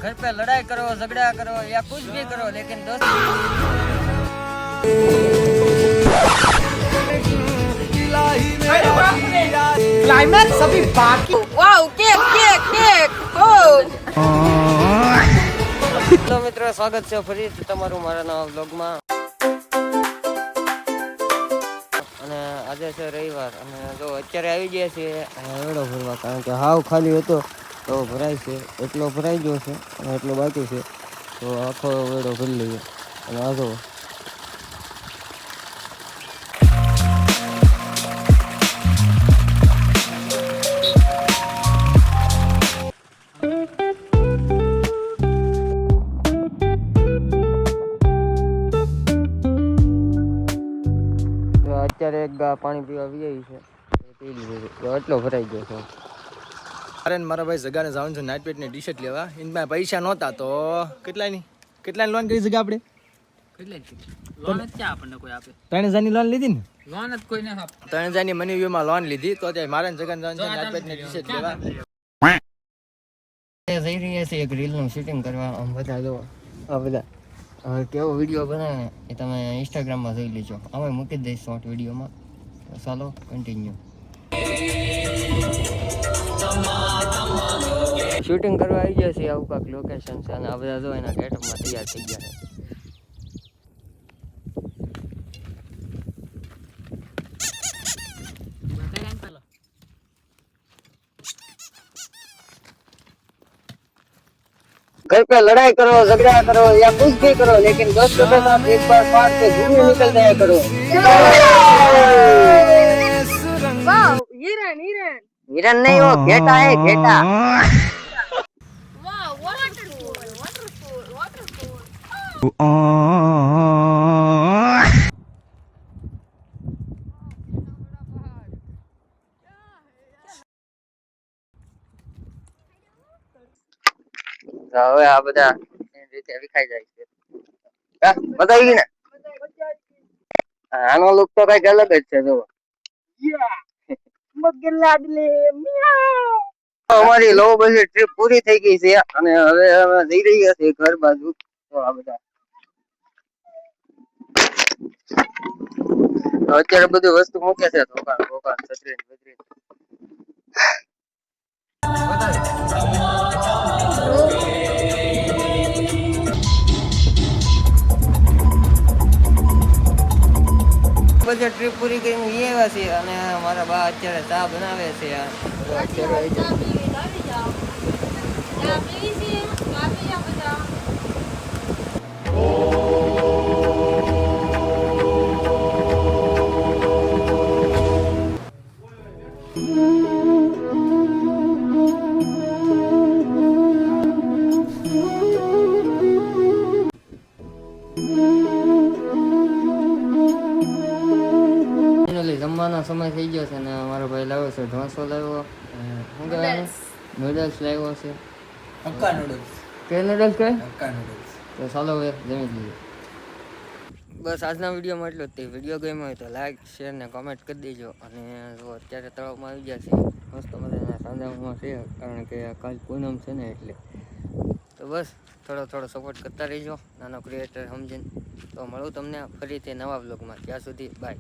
घर पे लड़ाई करो, झगड़ा करो या कुछ भी करो, लेकिन दोस्त क्लाइमैक्स अभी बाकी। वाओ, केक केक केक ओ હેલો મિત્રો, સ્વાગત છે ફરી તમારું મારા નવા વ્લોગમાં. અને આજે છે રવિવાર અને જો અત્યારે આવી ગયા છીએ વેડો ભરવા, કારણ કે હાવ ખાલી હતો તો ભરાય છે, એટલો ભરાઈ ગયો છે અને એટલો બાકી છે, તો આખો વેડો ભરી લઈએ. અને આ જો અત્યારે એક ગા પાણી પીવા આવી છે, પી લીધું તો એટલો ભરાઈ ગયો છે. અરે મારા ભાઈ જગાને જવાનું છે નાઇટ પેટ ની ટી શર્ટ લેવા. એમાં પૈસા નહોતા તો કેટલાની લોન કરી જગા આપણે? લોન જ ક્યાં આપણને કોઈ આપે? 3000 ની લોન લીધી ને? લોન જ કોઈ ના આપે. 3000 ની મની વ્યૂ માં લોન લીધી તો અત્યારે મારા જગાને જવાનું છે નાઇટ પેટ ની ટી શર્ટ લેવા. જઈ રહ્યા છે એક રીલનું શૂટિંગ કરવા. આમ બધા જો આ બધા હવે કેવો વિડીયો બનાવે એ તમે ઇન્સ્ટાગ્રામમાં જોઈ લેજો. અમે મૂકી દઈશ શોર્ટ વિડીયોમાં. ચાલો કન્ટિન્યુ. શૂટિંગ કરવા આવી ગયા છે, આવું કાંક લોકેશન છે અને આ બધા જો એના ગેટઅપમાં તૈયાર થઈ ગયા છે. घर पे लड़ाई करो, झगड़ा करो या कुछ भी करो, लेकिन दोस्तों के साथ एक बार साथ में घूमने निकल जाया करो. वाओ, हिरन हिरन हिरन नहीं, वो घेटा है, घेटा. वाओ, वॉटरफॉल वॉटरफॉल वॉटरफॉल હવે આ બધા રીતે વિખાઈ જાય છે. બધા આવી ને આનો લુક તો કઈક અલગ જ છે. જો અમારી લો બજેટ ટ્રીપ પૂરી થઈ ગઈ છે અને હવે અમે જઈ રહ્યા છીએ ઘર બાજુ. તો આ બધા અત્યારે બધી વસ્તુ મૂકે છે, દુકાન છત્રી બત્રી. બજેટ ટ્રીપ પૂરી કરીને આવ્યા છીએ અને મારા બા અત્યારે ચા બનાવે છે. જમવાનો સમય થઈ ગયો છે ને મારો ભાઈ લાવ્યો છે ઢોસો લાવ્યો, શું કહેવાય, નૂડલ્સ લાવ્યો છે. Hakka noodles. કે નૂડલ્સ કહે? Hakka noodles. તો ચાલો હવે જમી લઈએ. બસ આજના વિડીયોમાં એટલું જ. તે વિડીયો ગમ્યો હોય તો લાઈક શેર ને કોમેન્ટ કરી દેજો. અને જો અત્યારે તળાવમાં આવી ગયા છે, મસ્ત મજાના સાંજામાં છે, કારણ કે કાલ પૂનમ છે ને એટલે. તો બસ થોડો સપોર્ટ કરતા રહીજો, નાનો ક્રિએટર સમજીને. તો મળું તમને ફરીથી નવા વ્લોગમાં. ત્યાં સુધી બાય.